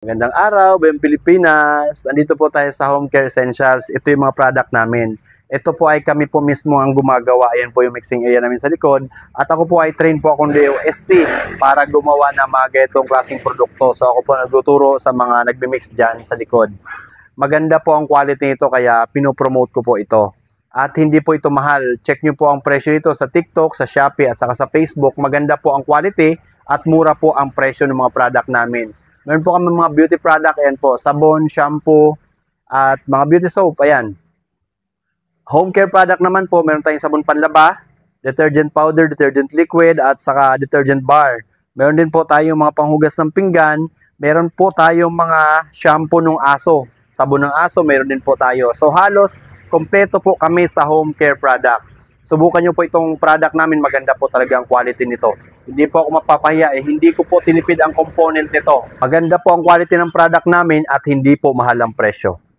Magandang araw, Bayang Pilipinas. Andito po tayo sa Home Care Essentials. Ito yung mga product namin. Ito po ay kami po mismo ang gumagawa. Ayan po yung mixing area namin sa likod. At ako po ay train po akong DOST para gumawa ng mga ganitong klaseng produkto. So ako po nagtuturo sa mga nagmimix dyan sa likod. Maganda po ang quality nito kaya pinopromote ko po ito. At hindi po ito mahal. Check nyo po ang presyo nito sa TikTok, sa Shopee at saka sa Facebook. Maganda po ang quality at mura po ang presyo ng mga product namin. Meron po kami mga beauty product, ayan po, sabon, shampoo, at mga beauty soap, ayan. Home care product naman po, meron tayong sabon panlaba, detergent powder, detergent liquid, at saka detergent bar. Meron din po tayong mga panghugas ng pinggan, meron po tayong mga shampoo ng aso, sabon ng aso, meron din po tayo. So halos, kompleto po kami sa home care product. Subukan nyo po itong product namin, maganda po talaga ang quality nito. Hindi po ako mapapahiya, hindi ko po tinipid ang component nito. Maganda po ang quality ng product namin at hindi po mahal ang presyo.